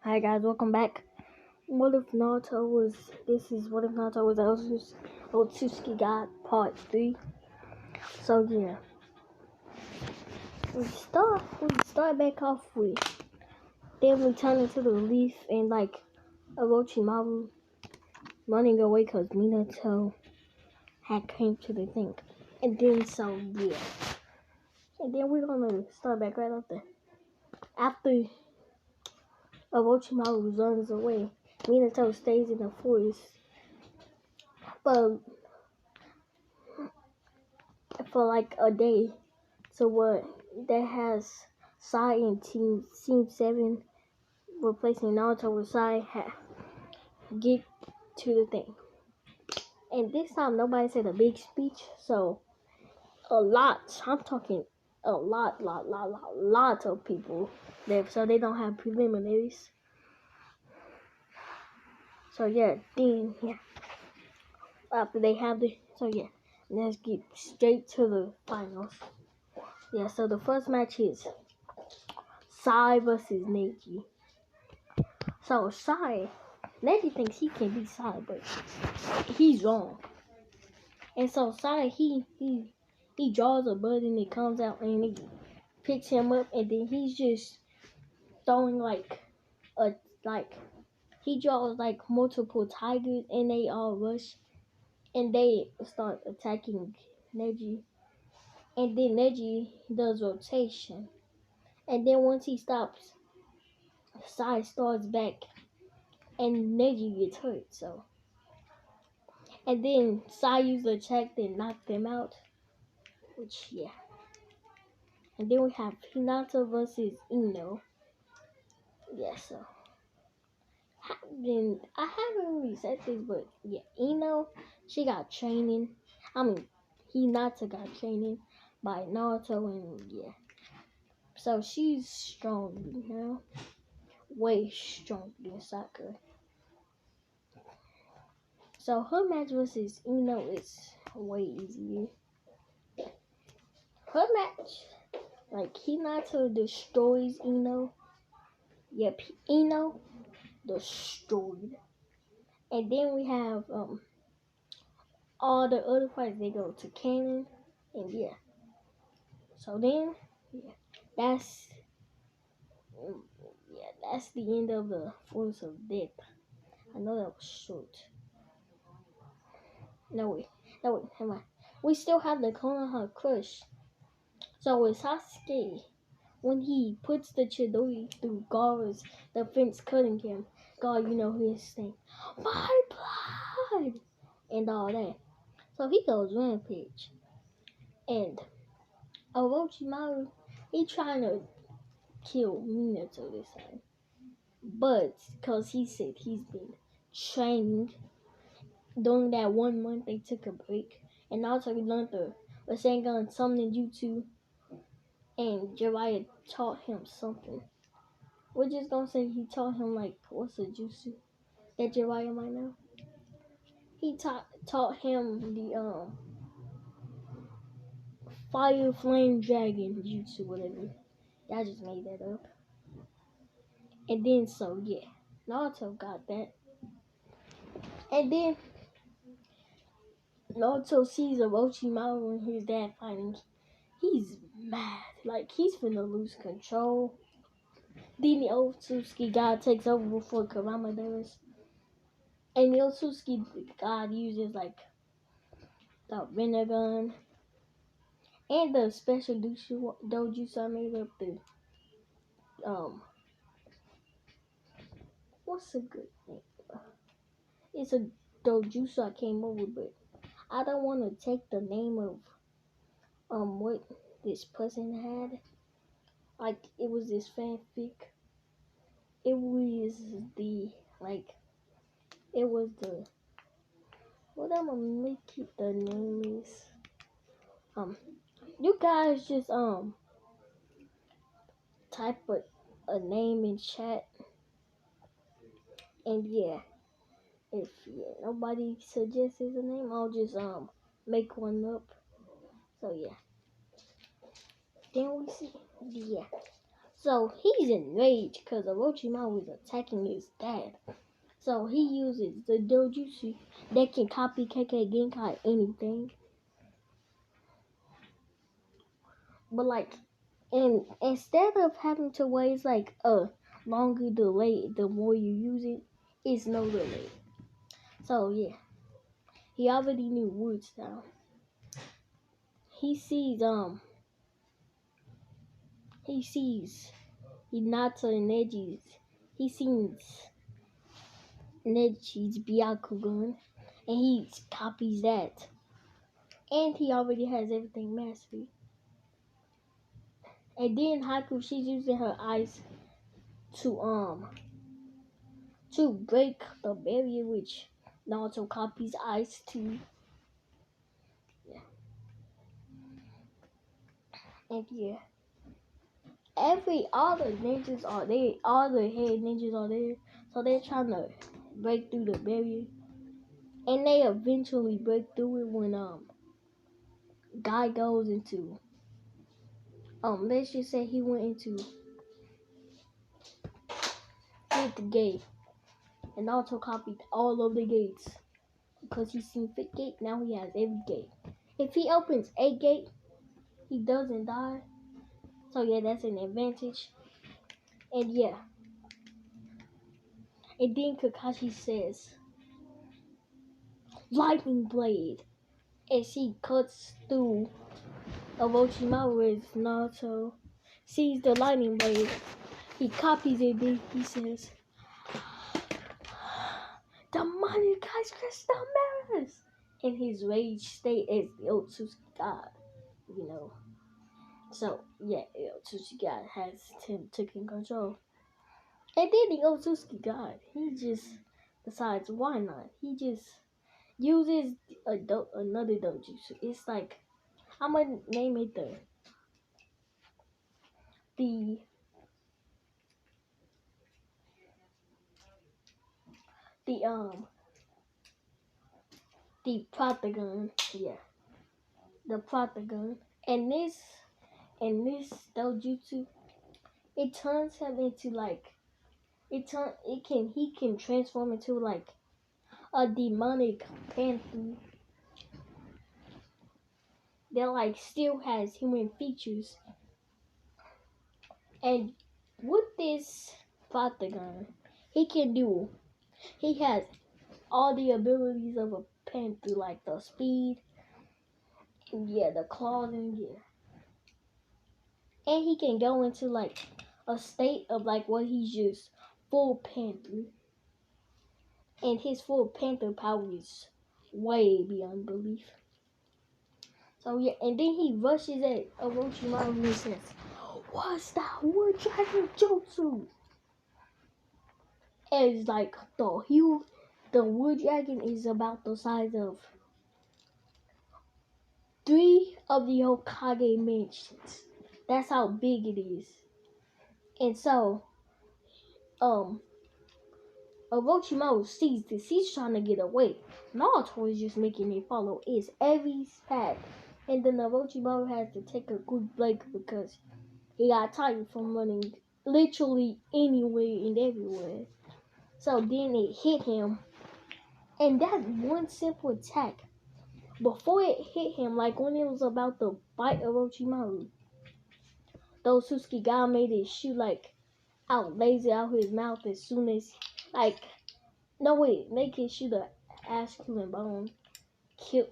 Hi guys, welcome back. What if Naruto was? This is what if Naruto was Otsutsuki God Part 3. So yeah, we start back off with them returning to the relief and like Orochimaru running away because Minato had came to the thing, and then and then we're gonna start back right after Orochimaru runs away. Minato stays in the forest, but for like a day. So what that has Sai and Team 7 replacing Naruto with Sai get to the thing. And this time nobody said a big speech, so I'm talking a lot of people there, so they don't have preliminaries. So after they have let's get straight to the finals. Yeah, so the first match is Sai versus Neji. So Neji thinks he can beat Sai, but he's wrong. And so Sai, he draws a button, it comes out, and he picks him up, and then he's just throwing he draws like multiple tigers, and they all rush, and they start attacking Neji. And then Neji does rotation, and then once he stops, Sai starts back, and Neji gets hurt. And then Sai used the check and knocked them out. And then we have Hinata versus Ino. So then I haven't really said this, but Ino, she got training. Hinata got training by Naruto, and so she's strong, way stronger than Sakura. So her match versus Ino is way easier. Her match, like Hinata destroys Ino. Yep, Ino destroyed. And then we have all the other fights. They go to Cannon, and So then that's that's the end of the Force of Death. I know that was short. No wait, come on. We still have the Konoha Crush. So with Sasuke, when he puts the Chidori through Gaara's defense, cutting him, God, his thing, my blood, and all that. So he goes rampage, and Orochimaru, he trying to kill Minato this time, but because he said he's been training during that 1 month, they took a break, and also he learned the Rasengan summoning jutsu, and Jiraiya taught him something. We're just gonna say he taught him what's a jutsu that Jiraiya might know. He taught him the fire flame dragon jutsu, whatever. I just made that up. And then Naruto got that. And then Naruto sees Orochimaru and his dad fighting. He's mad, like he's finna lose control. Then the Otsutsuki God takes over before Kurama does. And the Otsutsuki God uses the Rinnegan and the special dojutsu I made up what's a good name? It's a dojutsu I came up with, but I don't want to take the name of what this person had. Like it was this fanfic. It was what I'm gonna make it the name is you guys just type a name in chat, and if nobody suggests a name, I'll just make one up. So then we see So he's enraged because Orochimaru is attacking his dad. So he uses the dojutsu that can copy KK Genkai anything. But like, and instead of having to waste like a longer delay, the more you use it, it's no delay. So yeah, he already knew wood style. He sees Hinata and Neji's Byakugan, and he copies that. And he already has everything mastered. And then Haku, she's using her eyes to break the barrier, which Naruto copies ice too. Yeah. And yeah. All the ninjas are there, all the head ninjas are there. So they're trying to break through the barrier. And they eventually break through it when Guy goes into let's just say he went into the gate. And Naruto copied all of the gates. Because he's seen 5th gate, now he has every gate. If he opens 8th gate, he doesn't die. So yeah, that's an advantage. And yeah. And then Kakashi says, Lightning Blade. And she cuts through Orochimaru as Naruto sees the lightning blade. He copies it, then he says, the money guys crystal mirrors. In his rage state as the Otsutsuki god, you know. So yeah, the Otsutsuki god has him taken control. And then the Otsutsuki god, he just decides why not. He just uses another dojutsu. It's like, I'm gonna name it the Protagon, yeah, the Protagon, and this dojutsu, it turns him into like, he can transform into like a demonic panther that like still has human features, and with this Protagon, he has all the abilities of a panther, like the speed, and yeah, the claws, and yeah. And he can go into like a state of like what he's just full panther. And his full panther power is way beyond belief. So yeah, and then he rushes at Orochimaru and says, what's that wood dragon jutsu? And it's like the wood dragon is about the size of 3 of the Hokage mansions. That's how big it is. And so, Orochimaru sees this. He's trying to get away. Naruto is just making it follow his every path. And then Orochimaru has to take a quick break because he got tired from running literally anywhere and everywhere. So then it hit him. And that one simple attack, before it hit him, like when it was about to bite Orochimaru, the Otsutsuki God made it shoot like out laser out his mouth as soon as like no wait, make it shoot a ass killing bone kill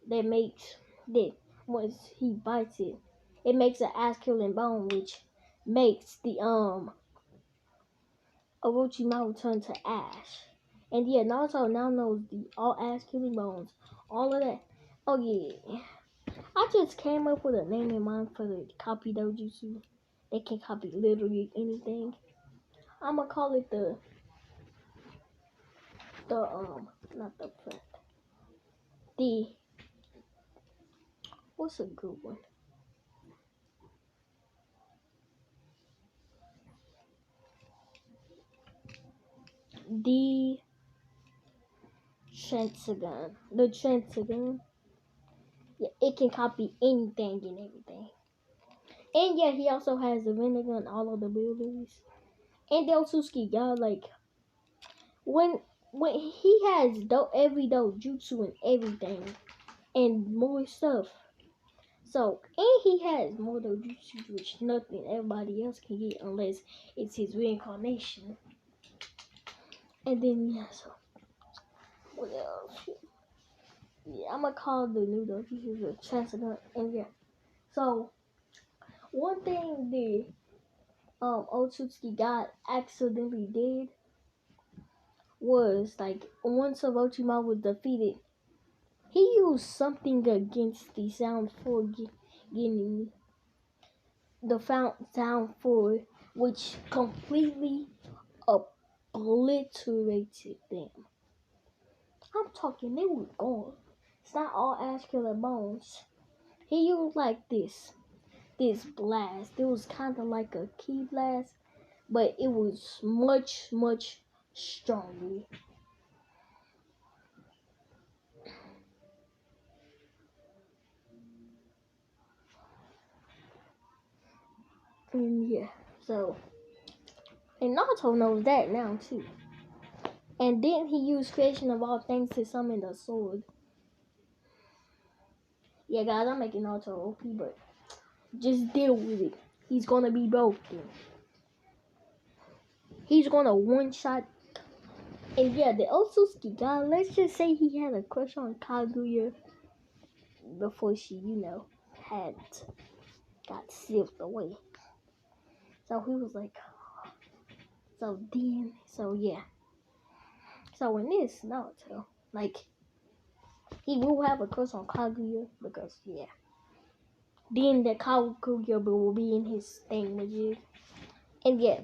that makes that once he bites it, it makes an ass killing bone which makes the Orochimaru turn to ash. And yeah, Naruto now knows the all ass killing bones. All of that. Oh yeah. I just came up with a name in mind for the copy dojutsu. They can copy literally anything. I'ma call it the not the prep. The what's a good one? The Shinsugan. The Shinsugan. Yeah, it can copy anything and everything. And yeah, he also has the vinegar in all of the buildings. And the Otsutsuki God, like when he has every jutsu and everything and more stuff. So and he has more jutsu which nothing everybody else can get unless it's his reincarnation. And then yeah, so what else? Yeah, I'm gonna call the Naruto. He's a transcendent. And yeah, so one thing the Otsutsuki God accidentally did was like once Orochimaru was defeated, he used something against the sound for getting the sound for which completely obliterated them. I'm talking, they were gone. It's not all ash killer bones. He used like this blast. It was kind of like a key blast, but it was much stronger. And yeah, so and Naruto knows that now too. And then he used creation of all things to summon the sword. Yeah, guys, I'm making Naruto OP, but just deal with it. He's gonna be broken. He's gonna one shot. And yeah, the Otsutsuki God, let's just say he had a crush on Kaguya before she, had got sealed away. So he was like, so yeah. So in this Naruto, like, he will have a crush on Kaguya because, yeah. Then the Kaguya will be in his thing with you. And yeah,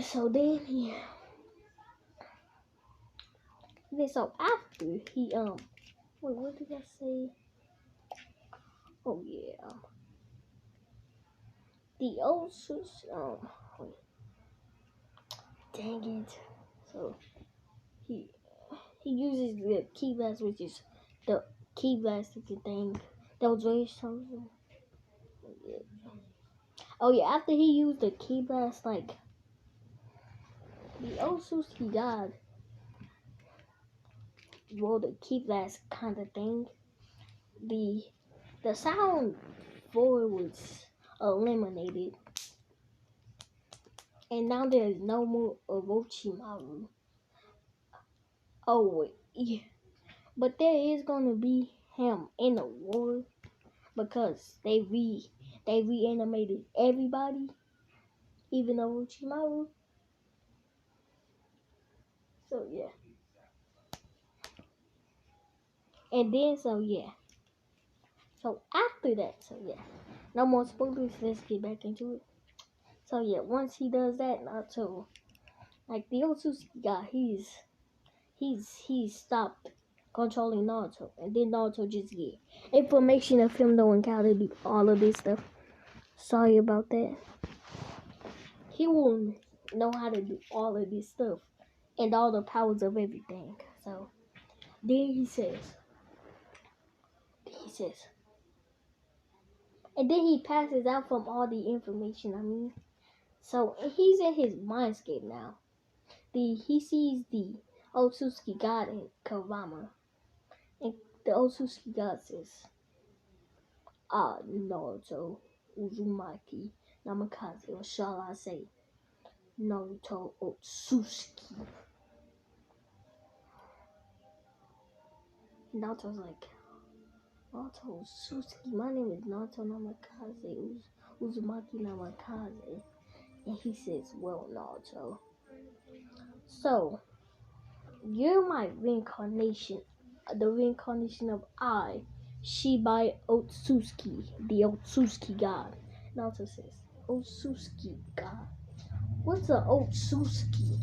so then, yeah. Then so after he, wait, what did I say? Oh yeah, the Osus, wait, dang it. So he uses the key blast, which is the key blast thing. That was very something. Oh yeah, after he used the key blast, like the Otsutsuki God, well, the key blast kind of thing. The sound for was eliminated, and now there's no more Orochimaru. Oh wait, yeah, but there is gonna be him in the war because they reanimated everybody, even Orochimaru. So yeah, and then so yeah, so after that, so yeah, no more spoilers. Let's get back into it. So yeah, once he does that, Naruto, like the Otsutsuki guy, he's stopped controlling Naruto, and then Naruto just get information of him knowing how to do all of this stuff. Sorry about that. He will know how to do all of this stuff and all the powers of everything. So then he says, and then he passes out from all the information. I mean, so he's in his mindscape now. He sees the Otsutsuki God in Kurama, and the Otsutsuki God says, Naruto Uzumaki Namikaze, or shall I say Naruto Otsutsuki. Naruto's like, Naruto Otsutsuki, my name is Naruto Namikaze Uzumaki Namikaze. And he says, well, Naruto, so you're my reincarnation, the reincarnation of Shibai Otsutsuki, the Otsutsuki God. Naruto says, Otsutsuki God. What's a Otsutsuki?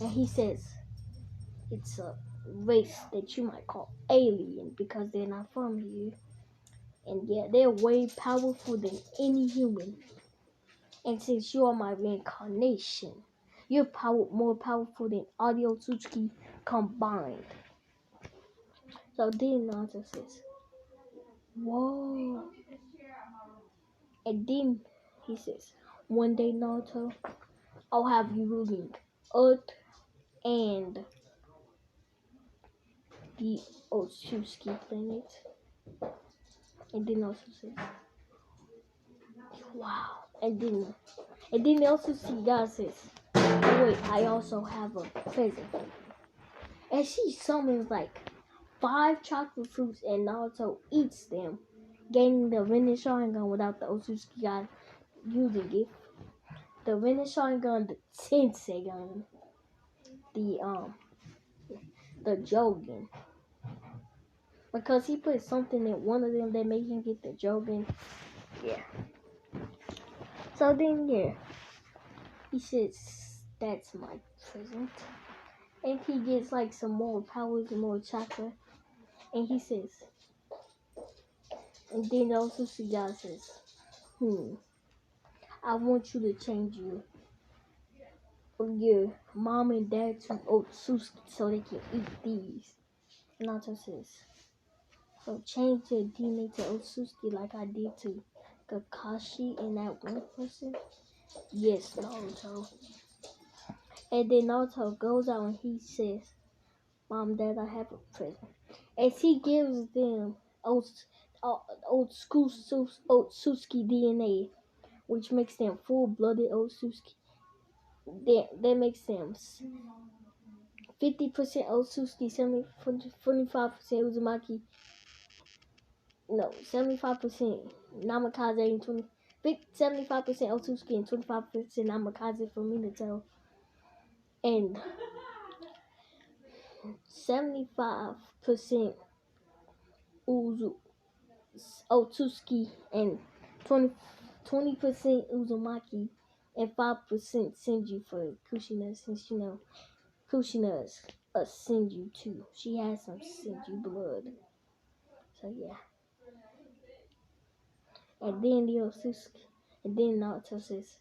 And he says, it's a race that you might call alien because they're not from here. And yeah, they're way powerful than any human. And since you are my reincarnation, you're more powerful than all the Otsutsuki combined. So then Naruto says, Whoa. And then he says, one day Naruto, I'll have you ruling Earth and the Otsutsuki planet. And then also says, wow. And then they also see God says, oh wait, I also have a present. And she summons like 5 chocolate fruits and Naruto eats them, gaining the Rin Sharingan without the Otsutsuki God using it. The Rin Sharingan, the Tensei gun, the Jogan. Because he put something in one of them that made him get the Jogan. Yeah. So then yeah. He says that's my present. And he gets like some more powers and more chakra. And he says, and then also Suga says, I want you to change your mom and dad to Otsutsuki so they can eat these. Naruto says, so change your DNA to Otsutsuki like I did to Kakashi and that one person? Yes, Naruto. And then Naruto goes out and he says, Mom, Dad, I have a present. As he gives them Otsutsuki DNA, which makes them full-blooded Otsutsuki. That makes them 50% Otsutsuki, 45% Uzumaki. No, 75% Namikaze and 75% Otsutsuki and 25% Namikaze for Minato. And 75% Otsutsuki and 20% Uzumaki and 5% Senju for Kushina, since you know Kushina's a Senju too. She has some Senju blood. So yeah. And then the Otsutsuki, and then Naruto says,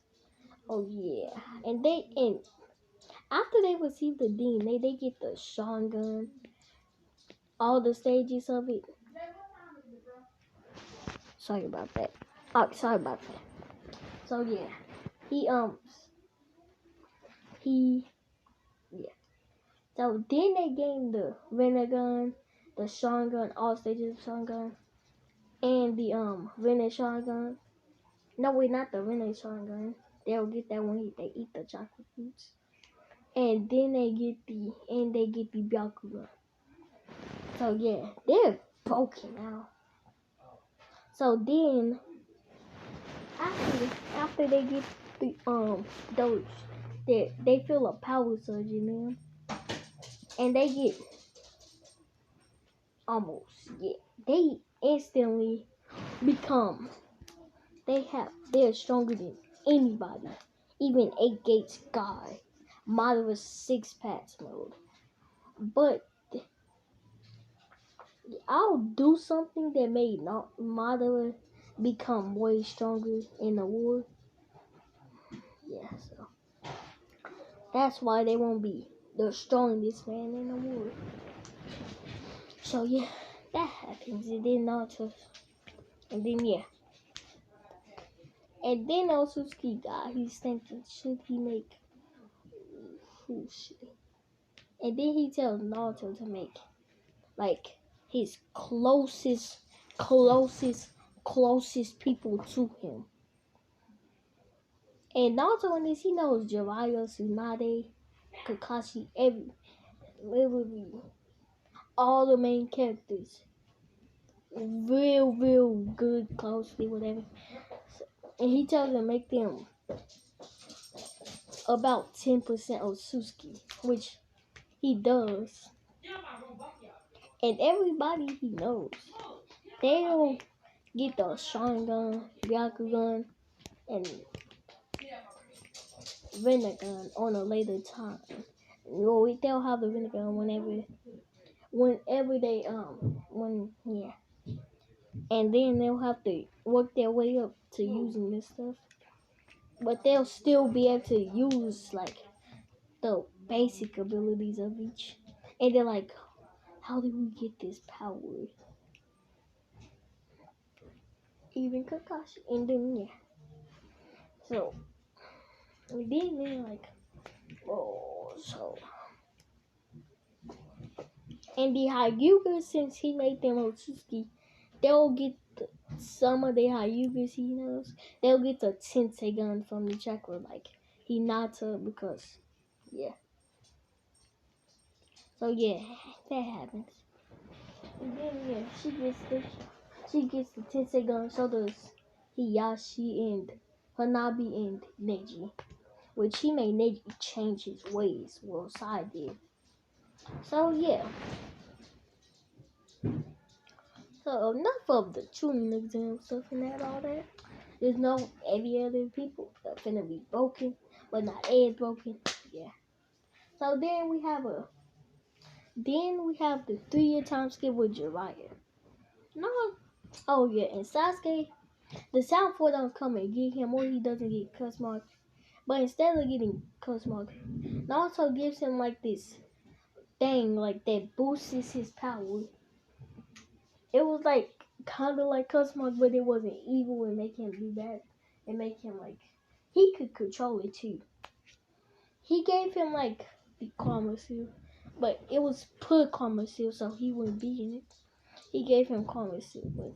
oh yeah. And after they receive the DNA, they get the Sharingan, all the stages of it. Sorry about that. Oh, sorry about that. So yeah, yeah. So then they gain the Rinnegan, the Sharingan, all stages of Sharingan, and the Rinne Sharingan. No, wait, not the Rinne Sharingan. They'll get that when they eat the chocolate fruits. And then they get the Byakugan. So yeah, they're broken now. So then after they get the those they feel a power surge in them. And they get they instantly become they're stronger than anybody. Even 8 Gates guy. Madara 6 packs mode. But I'll do something that made Madara become way stronger in the war. Yeah, so that's why they won't be the strongest man in the war. So yeah, that happens. And then Naruto, and then yeah, and then Otsutsuki guy, he's thinking, should he make? Who should he? And then he tells Naruto to make like his closest people to him. And Naruto in this, he knows Jiraiya, Tsunade, Kakashi, literally all the main characters. Real good, closely, whatever. So, and he tells them make them about 10% Otsutsuki, which he does. And everybody he knows, they'll get the Sharingan, Byakugan, and Rinnegan on a later time. Well, they'll have the Rinnegan whenever they and then they'll have to work their way up to using this stuff. But they'll still be able to use like the basic abilities of each. And they're like, how did we get this power? even Kakashi. And then yeah. So then like oh so and the Hyuga, since he made them Otsutsuki, they'll get some of the Hyugas he knows. They'll get the Tensei gun from the chakra like Hinata because yeah. So yeah, that happens. And then yeah, she gets the Tensei gun, so does Hiyashi and Hanabi and Neji. Which he made Neji change his ways. Well, Sai did. So yeah. So enough of the tuning exam stuff and that all that. There's no every other people that finna be broken, but not as broken. Yeah. So then we have the 3-year time skip with Jiraiya. No. Oh yeah, and Sasuke, the Sound Force don't come and get him, or he doesn't get cuss mark. But instead of getting cuss mark, Naruto gives him like this thing, like that boosts his power. It was like kind of like cuss mark, but it wasn't evil and make him do bad. And make him like he could control it too. He gave him like the karma seal, but it was put karma seal, so he wouldn't be in it. He gave him karma seal, but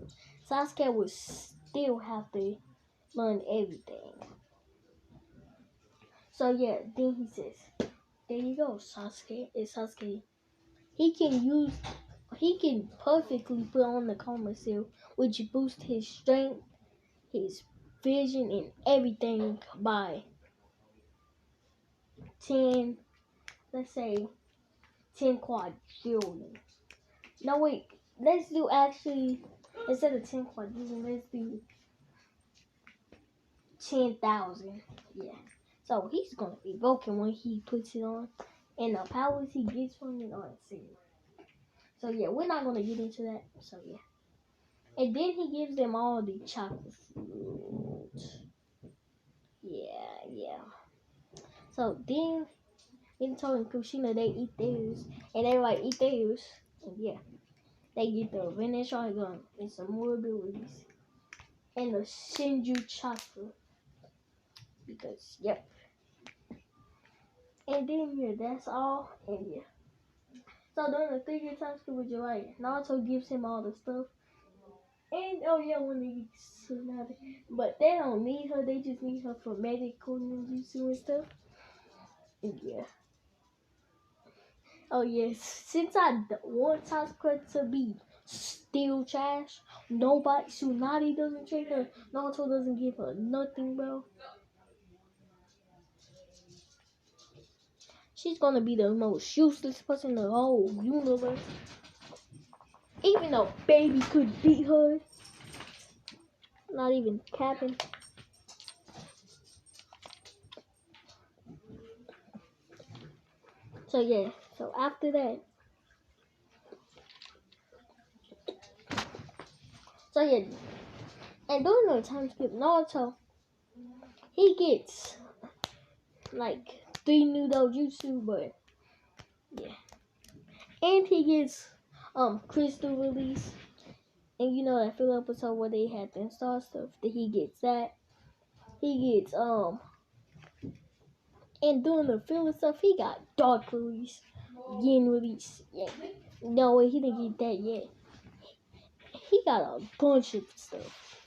Sasuke would still have to learn everything. So yeah, then he says, "There you go, Sasuke." It's Sasuke. He can perfectly put on the karma seal, which boosts his strength, his vision, and everything by 10, let's say 10 quadrillion. No, wait, let's do actually, instead of 10 quadrillion, let's do 10,000. Yeah. So he's going to be broken when he puts it on, and the powers he gets from it are insane. So yeah, we're not going to get into that. So yeah. And then he gives them all the chocolate fruit. Yeah. So then Minato and Kushina, they eat theirs. And everybody eat theirs. And yeah. They get the Venice Shotgun and some more abilities. And the Shinju Chakra. Because, yep. And then, yeah, that's all. And yeah. So during the 3-year time skip with Jiraiya, Naruto gives him all the stuff. And, oh yeah, when they get Tsunade. But they don't need her. They just need her for medical ninjutsu and stuff. And yeah. Oh yes, since I want Sasuke to be still trash, nobody, Tsunade doesn't treat her, Naruto doesn't give her nothing, bro. She's gonna be the most useless person in the whole universe. Even though Baby could beat her, not even capping. So yeah, so after that, so yeah, and during the time skip, Naruto, he gets like 3 new dojutsu, but yeah. And he gets crystal release. And you know that filler episode where they had the install stuff, that he gets that. He gets and doing the filler stuff, he got dark release, yin release. Yeah. No way, he didn't get that yet. He got a bunch of stuff.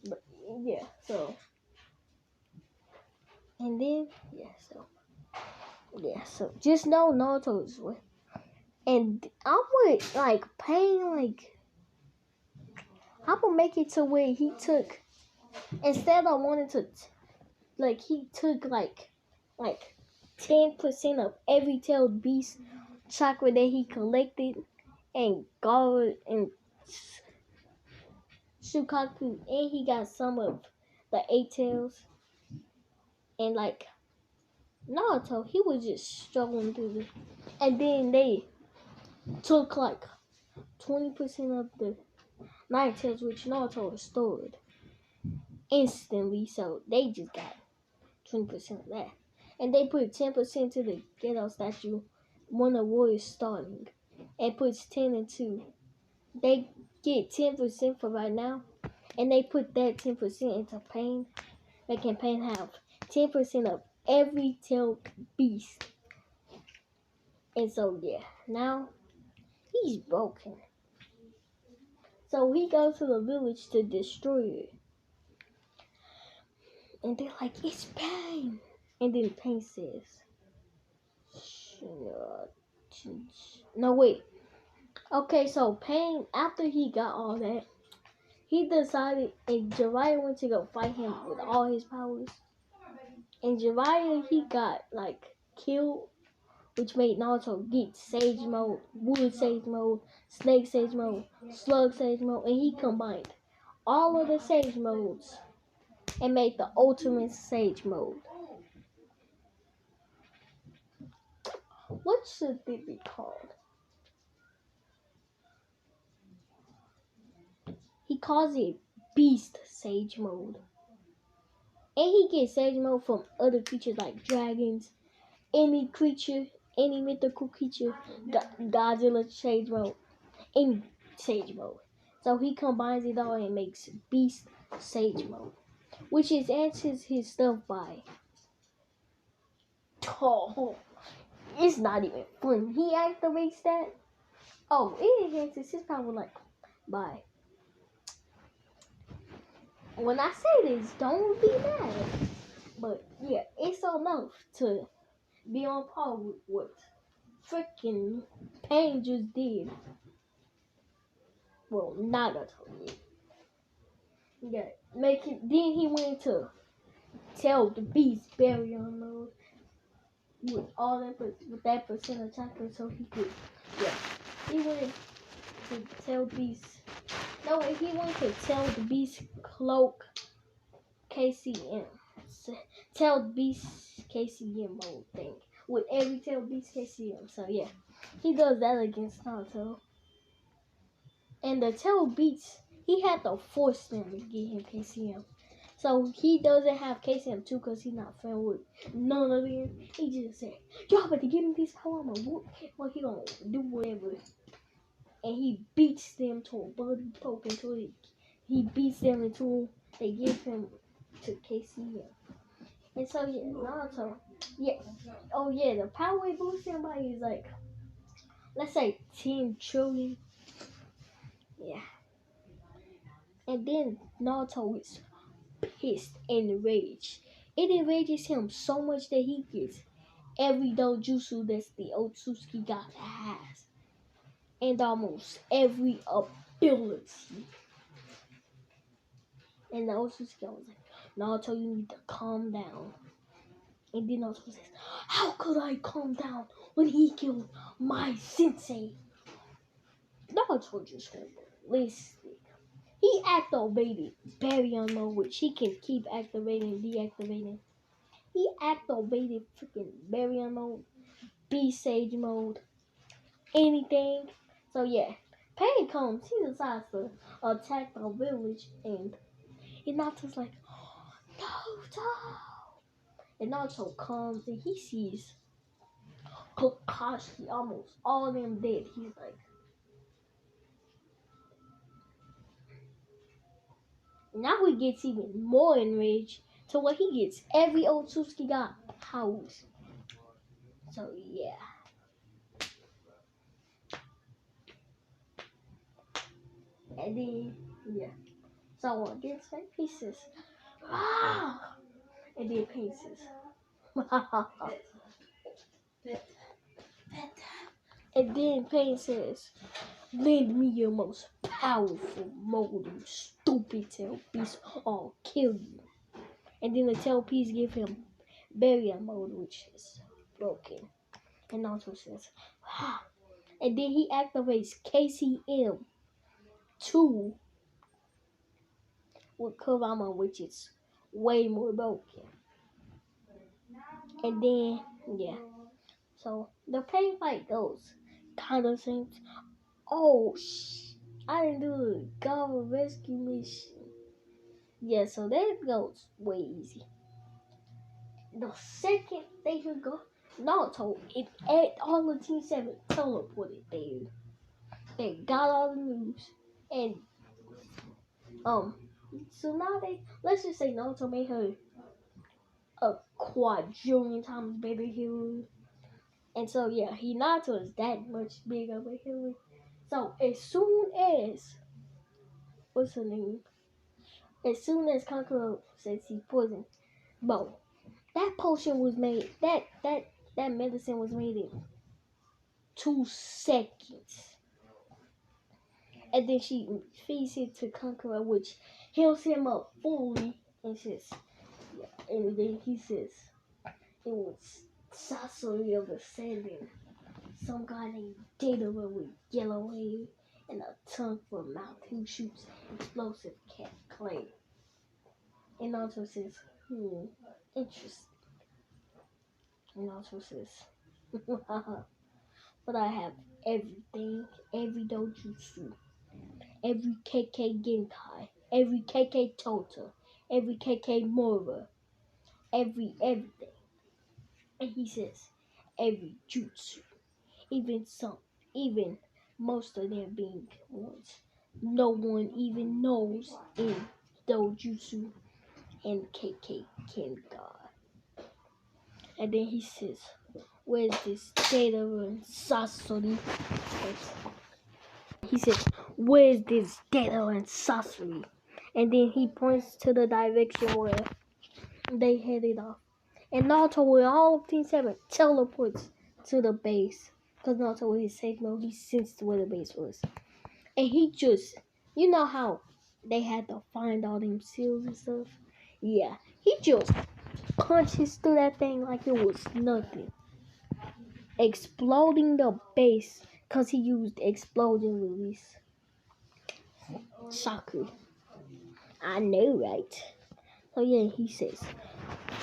But yeah, so and then so just know Naruto's way. And I'm with like Pain, like I'm gonna make it to where he took, instead of wanting to like he took like 10% of every tailed beast chakra that he collected and guard and Shukaku, and he got some of the 8 tails. And like Naruto, he was just struggling through this. And then they took like 20% of the 9 tails, which Naruto restored instantly. So they just got 20% of that. And they put 10% to the ghetto statue when the war is starting. And puts 10 into. They get 10% for right now. and they put that 10% into Pain, making Pain have 10% of every tailed beast. And so yeah, now he's broken. So he goes to the village to destroy it. And they're like, it's Pain. And then Pain says, no wait. Okay, so Pain, after he got all that, he decided, and Jiraiya went to go fight him with all his powers. And Jiraiya, he got like killed, which made Naruto get Sage Mode, Wood Sage Mode, Snake Sage Mode, Slug Sage Mode, and he combined all of the Sage Modes and made the Ultimate Sage Mode. What should it be called? He calls it Beast Sage Mode. And he gets Sage Mode from other creatures like dragons, any creature, any mythical creature, Godzilla Sage Mode, any Sage Mode. So he combines it all and makes Beast Sage Mode, which is answers his stuff by. Oh, it's not even fun. He activates that. Oh, it enhances his power like by. When I say this, don't be mad. But yeah, it's enough to be on par with what freaking Pain just did. Well, Naruto did. Yeah, make it. Then he went to tell the beast barrier mode with all that, with that percent attacker, so he could. Yeah, he went to tell beast. No, he went to tell the beast cloak KCM. Tell beast KCM mode thing with every tell beast KCM. So yeah, he does that against Naruto. And the tell beats, he had to force them to get him KCM. So he doesn't have KCM too because he's not friend with none of them. He just said, y'all better give him this power. I'm gonna whoop. Well, he gonna do whatever. And he beats them to a bloody poke until he beats them until they give him to KCM. And so yeah, Naruto, yeah, oh yeah, the power we boost somebody is like, let's say 10 trillion. Yeah. And then Naruto is pissed and enraged. It enrages him so much that he gets every dojutsu that the Otsutsuki god has. And almost every ability. And the Otsutsuki god was like, Naruto, you need to calm down. And then Naruto says, how could I calm down when he killed my sensei? Naruto just went ballistic. He activated barrier mode, which he can keep activating and deactivating. He activated freaking barrier mode, beast sage mode, anything. So yeah, Pain comes. He decides to attack the village, and Naruto's like, Naruto. And Naruto comes and he sees Kakashi almost all of them dead. He's like, now he gets even more enraged to where he gets every Otsutsuki god powers. So yeah. And then yeah. So against that pieces. Ah! And then pieces. And then Pain says, lend me your most powerful mode, you stupid tail beast, or I'll kill you. And then the tail piece give him barrier mode, which is broken. And Naruto says, ah. And then he activates KCM 2 with Kurama, which is way more broken. And then, yeah. So the Pain fight goes kind of seems. Oh, I didn't do the Gala rescue mission. Yeah, so that goes way easy. The second they could go, Naruto, all the Team 7 teleported there. They got all the news. And, So now let's just say Naruto made her a quadrillion times better hero. And so yeah, Hinata is that much bigger of a hero. So as soon as what's her name? As soon as Kankuro says he's poisoned, bro, that potion was made. That medicine was made in 2 seconds. And then she feeds it to Kankuro, which heals him up fully. And says, yeah, and then he says it was Sasori of the Sanding. Some guy named Data with yellow hair and a tongue for a mouth who shoots explosive cat clay. And also says, interesting. And also says, but I have everything, every dojutsu, every KK Genkai, every KK Tota, every KK Mora, everything. And he says, every jutsu, even most of them being ones no one even knows in dojutsu and KK Genkai. And then he says, where's this data and Sasori? He says, where's this data and Sasori? And then he points to the direction where they headed off. And Naruto with all of Team 7 teleports to the base. Because Naruto with his safe mode, he sensed where the base was. And he just, you know how they had to find all them seals and stuff? Yeah, he just punches through that thing like it was nothing. Exploding the base because he used explosion release. Shaku. I know, right? So yeah, he says.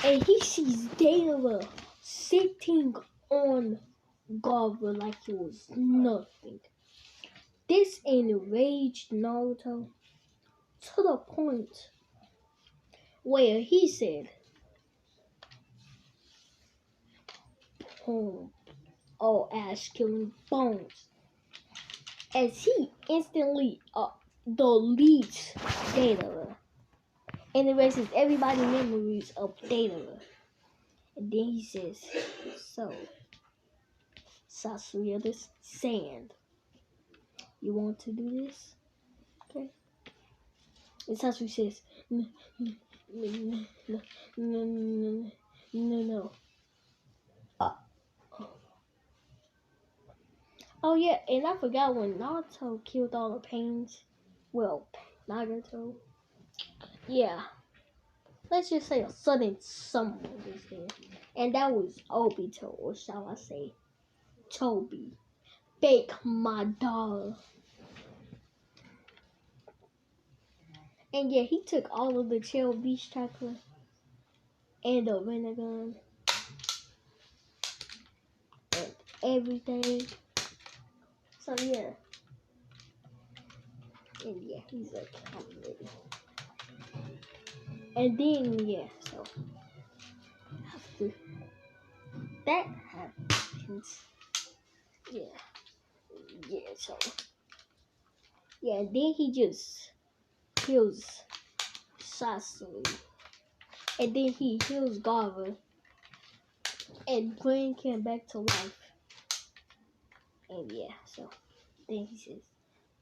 And he sees Data sitting on Garva like it was nothing. This enraged Naruto to the point where he said, boom, all ash killing bones. As he instantly deletes Data and erases everybody's memories of Data. And then he says, so, Sasori of the Sand, you want to do this? Okay. And Sasori says, no. Oh yeah, and I forgot when Naruto killed all the pains. Well, Nagato. Yeah. Let's just say a sudden someone was there. And that was Obito, or shall I say, Toby. Fake my dollar. And yeah, he took all of the Chill Beach chocolate and the vinegar and everything. So yeah. And yeah, he's like, I'm ready. And then yeah, so after that happens, yeah, so yeah, and then he just kills Sasori, and then he heals Garva and bring him back to life. And yeah, so then he says,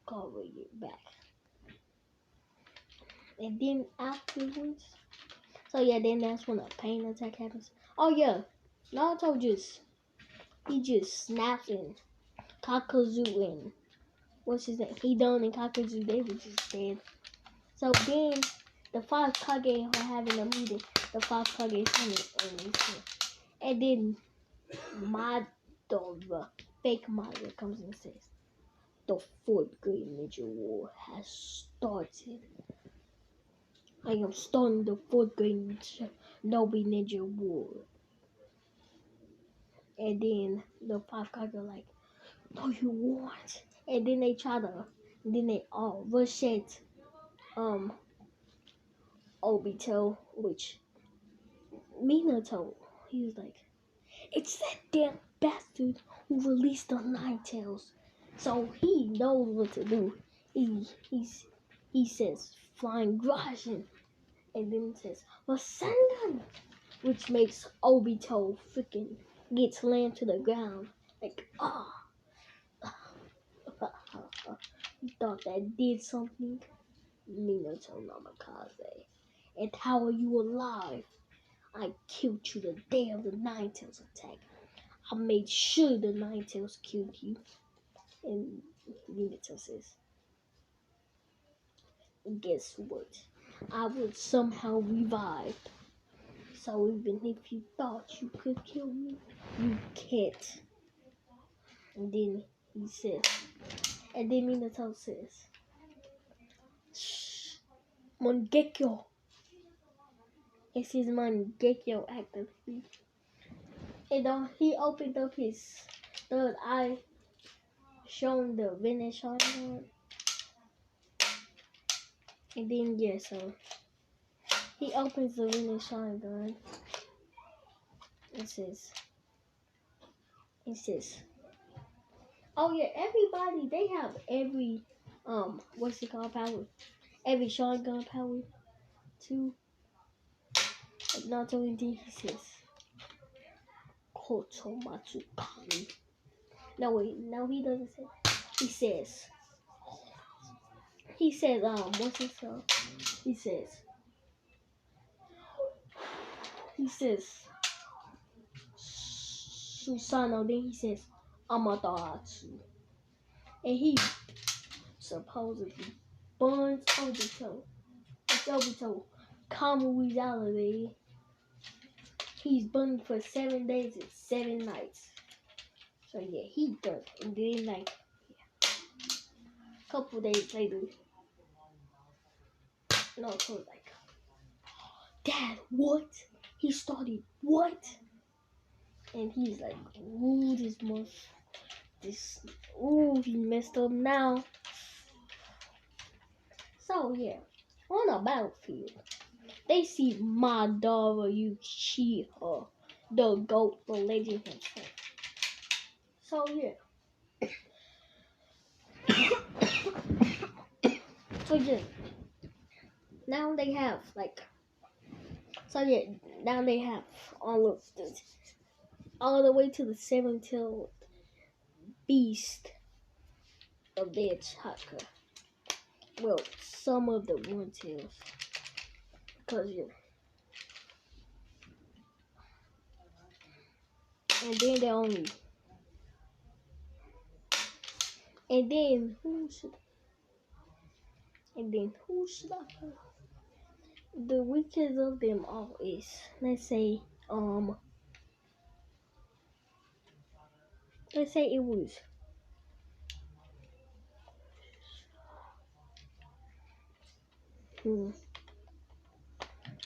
Garva, you're back. And then afterwards, so yeah, then that's when a pain attack happens. Oh yeah, Naruto just snaps and Kakazu and what's his name? Hidon and Kakazu, they were just dead. So then the 5 Kage are having a meeting. The 5 Kage and then Madara, fake Madara, comes and says, the 4th grade ninja war has started. I am starting the 4th grade ninja war. And then the 5 Kage are like, no you won't. And then they all rush at Obito, which Minato, he was like, it's that damn bastard who released the Nine Tails. So he knows what to do. He's he says, flying Russian. And then he says, Rasengan, which makes Obito freaking get slammed to the ground. Like, you thought that did something? Minato Namikaze. And how are you alive? I killed you the day of the Nine Tails attack. I made sure the Nine Tails killed you. And Minato says, guess what? I was somehow revived. So even if you thought you could kill me, you can't. And then he says, and then Minato says, shh, Mangekyo. It says Mangekyo actively. And he opened up his third eye, showing the Venice Sharingan. And then, yeah, so he opens the Venice Sharingan. It says, oh yeah, everybody, they have every, what's it called, power? Every Sharingan power, too. Not only did he says, Kotomatsu Kami. No, wait, no, he doesn't say. He says, what's it called? He says, Susano, then he says, Amaterasu. And he supposedly burns Obito. It's Obito. Common reality. He's burned for 7 days and 7 nights. So yeah, he done. And then like, yeah. A couple days later, Naruto's like, Dad, what? He started what? And he's like, ooh, he messed up now. So yeah, on the battlefield, they see Madara Uchiha, the GOAT, the legend himself. So yeah. So yeah. Now they have all of this, all the way to the 7-tailed beast of their chakra. Well, some of the one tails. Because yeah. And then they only. And then who should I put? The weakest of them all is, let's say it was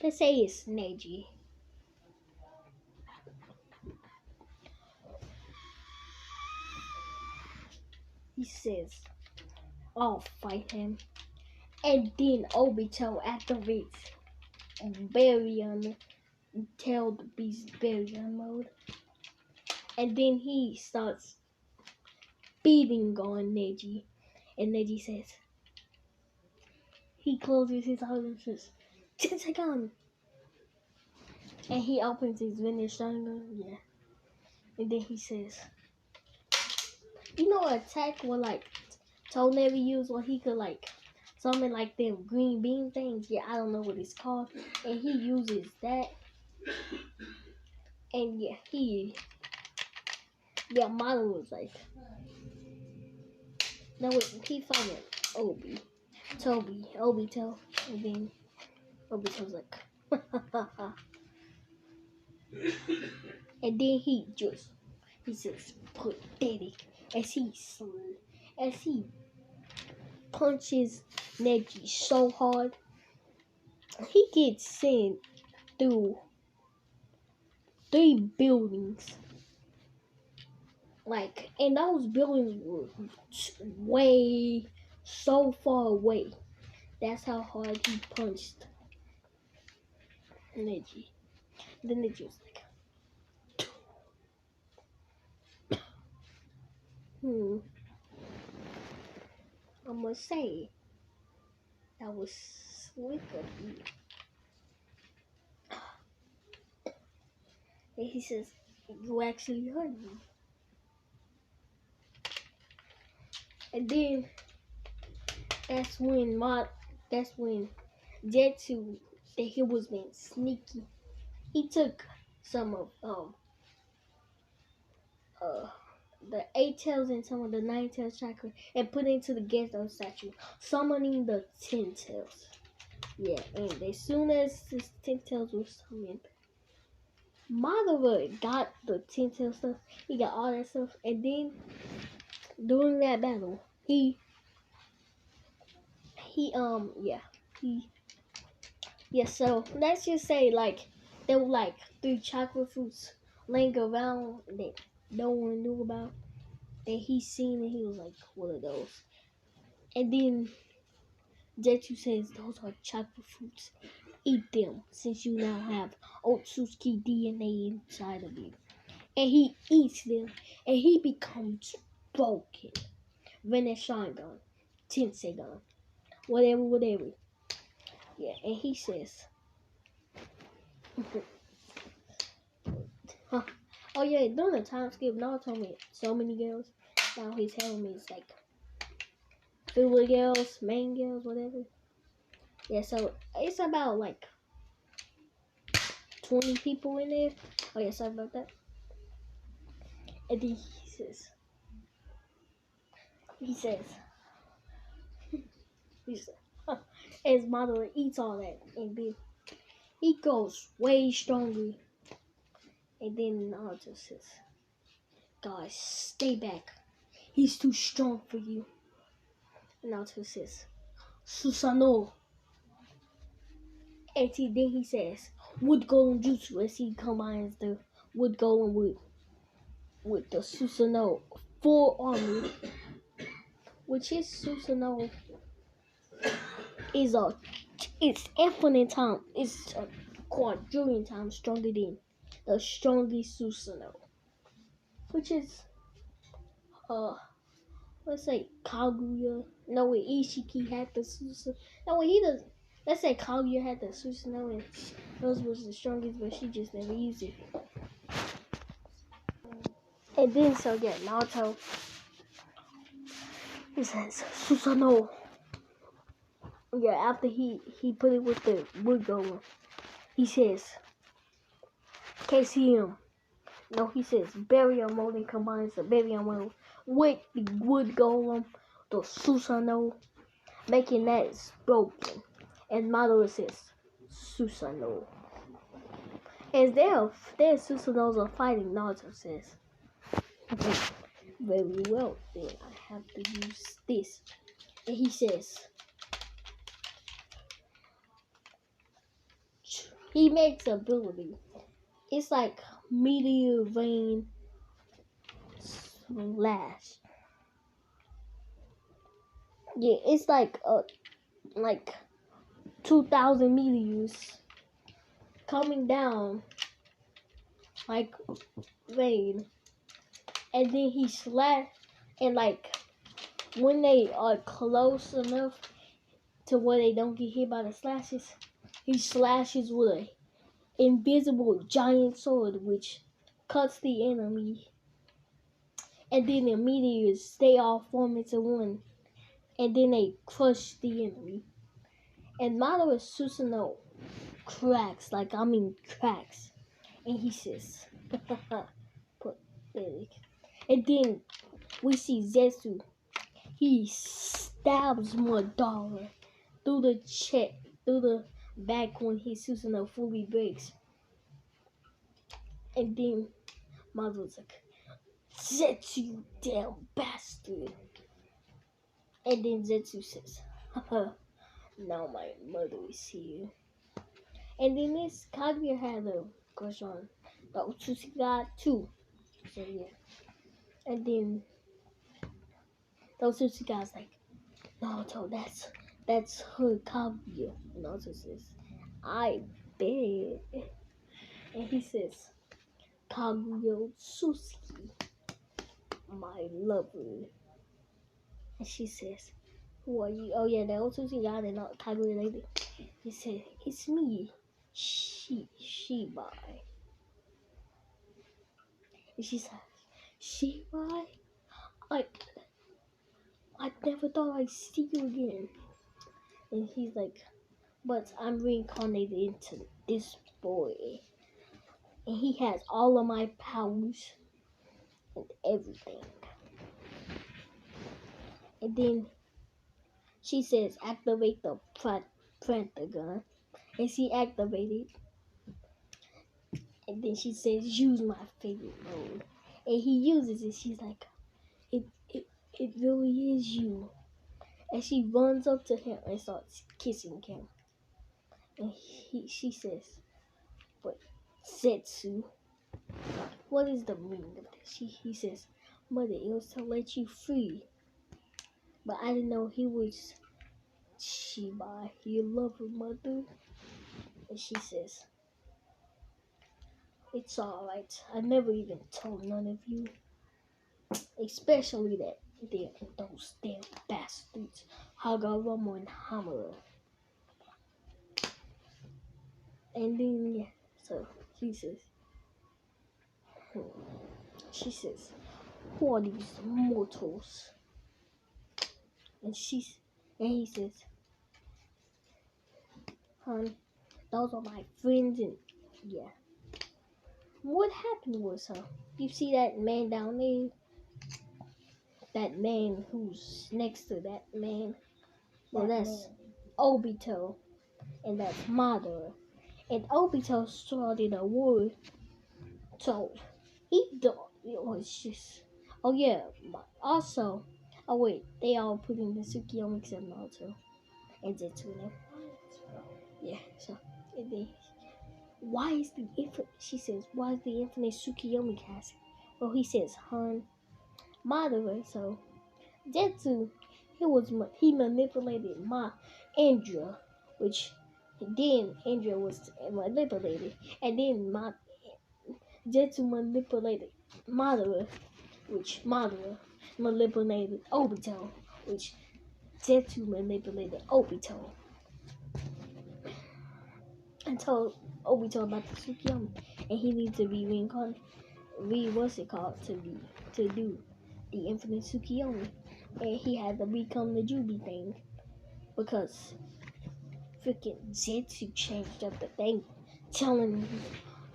let's say it's Neji. He says, I'll fight him. And then Obito activates Tailed Beast Baryon mode. And then he starts beating on Neji. And Neji says, he closes his eyes and says, Tentagon! And he opens his Venice Sharingan, yeah. And then he says, you know, attack where Toe never used, where he could summon them green beam things. Yeah, I don't know what it's called. And he uses that. And yeah, Madara was like, no wait, he fighting Obito. And then Obito's like, and then he says pathetic as he punches Neji so hard, he gets sent through 3 buildings. And those buildings were way so far away. That's how hard he punched Neji. Then Neji was like, I must say, That was slick of you. And he says, you actually hurt me. And then that's when Zetsu, that he was being sneaky. He took some of the 8 tails and some of the 9 tails chakra and put it into the Gezo statue, summoning the 10 tails. Yeah, and as soon as the 10 tails was summoned, Madara got the 10 tails stuff. He got all that stuff, and then during that battle, he so let's just say like there were like 3 chakra fruits laying around that no one knew about, that he seen, and he was like, what are those? And then Zetsu says those are chakra fruits. Eat them, since you now have Otsutsuki DNA inside of you. And he eats them, and he becomes broken. Sharingan, Tensegan, whatever. Yeah, and he says, huh. Oh yeah, during the time skip, Naruto met so many girls. Now he's telling me it's like filler girls, main girls, whatever. Yeah, so it's about like 20 people in there. Oh yeah, sorry about that. And then he says, huh, as Madara eats all that, and then he goes way stronger. And then Naruto says, guys, stay back. He's too strong for you. And Naruto says, Susanoo. And then he says, Wood Golem Jutsu, as he combines the Wood Golem with the Susanoo full armor, which is Susanoo is it's infinite time, it's a quadrillion times stronger than the strongest Susanoo, which is let's say Kaguya. No, wait, Ishiki had the Susanoo. No, wait, he doesn't. Let's say Kaguya had the Susanoo and hers was the strongest, but she just never used it. And then so yeah, Naruto, he says Susanoo. Yeah, after he put it with the wood golem, he says KCM. No, he says burial mode, and combines the burial mode with the wood golem, the Susanoo, making that broken. And Madara says Susanoo. As their Susanoos are fighting, Naruto says, very well, then I have to use this. And he says, he makes ability. It's like meteor vein slash. Yeah, it's like 2,000 meteors coming down like rain, and then he slash, and like when they are close enough to where they don't get hit by the slashes, he slashes with an invisible giant sword which cuts the enemy, and then the meteors they all form into one, and then they crush the enemy. And Madara Susanoo cracks, and he says, pathetic. And then we see Zetsu. He stabs Madara through the chest, through the back when his Susanoo fully breaks. And then Madara's like, Zetsu, you damn bastard. And then Zetsu says, haha, now my mother is here. And then this Kaguya had a crush on the Otsutsuki god too. So yeah. And then the Otsutsuki god's like, Naruto, that's her Kaguya. And Naruto says, I bet. And he says, Kaguya Otsutsuki, my lover. And she says, who are you? Oh yeah, the Otsutsuki guy, they're not kind of related. He said, it's me, Shibai. And she said, Shibai? I never thought I'd see you again. And he's like, but I'm reincarnated into this boy. And he has all of my powers and everything. And then she says, activate the Panther gun. And she activated. And then she says, use my favorite mode. And he uses it. She's like, it really is you. And she runs up to him and starts kissing him. And she says, but Setsu, what is the meaning of this? He says, mother, it was to let you free. But I didn't know he was Shibai. You love her, mother? And she says, it's alright. I never even told none of you. Especially those damn bastards. Hagoromo and Hamura. And then, yeah, so she says, who are these mortals? And he says, hon, those are my friends, and yeah. What happened was, you see that man down there? That man who's next to that man? Well, that's Obito, and that's Madara. And Obito started a war, so he thought it was just. Oh yeah, also, oh wait, they all put in the Tsukiyomi except Naruto and Zetsu now. Yeah, so and then why is the infinite? She says, why is the infinite Tsukiyomi cast? Well, he says, hon, Madara. So Zetsu, he manipulated my Indra, which then Indra was manipulated, and then Zetsu manipulated Madara, which Madara manipulated Obito, which Zetsu manipulated Obito, and told Obito about the Tsukiyomi, and he needs to be reincarnated. What's it called to do the infinite Tsukiyomi, and he had to become the Jubi thing because freaking Zetsu changed up the thing, telling him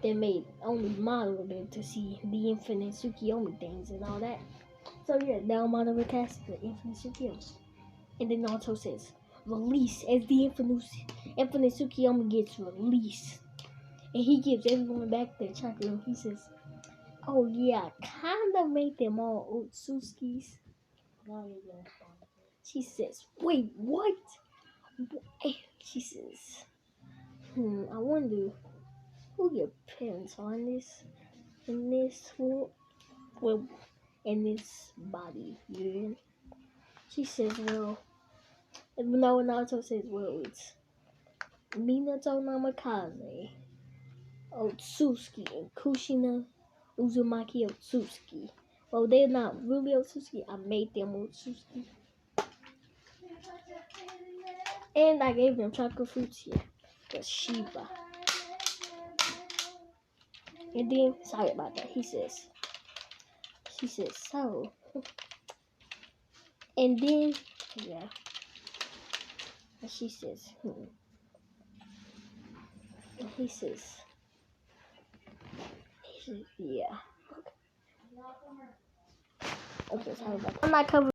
they made only Madara able to see the infinite Tsukiyomi things and all that. So yeah, now Madara casts the infinite Tsukiyomi. And then Naruto says, release as the infinite Tsukiyomi gets released. And he gives everyone back their chakra. He says, oh yeah, I kinda made them all Otsutsukis. She says, wait, what? She says, I wonder who your parents are in this world, well, in this body you're in. She says, well, no, Naruto says, well, it's Minato Namikaze, Otsutsuki, and Kushina Uzumaki Otsutsuki. Well, they're not really Otsutsuki. I made them Otsutsuki. And I gave them chocolate fruits here. The Shiba. And then, sorry about that. She says, so. And then, yeah. And she says, And he says, yeah. Okay, sorry about that. I'm not covering.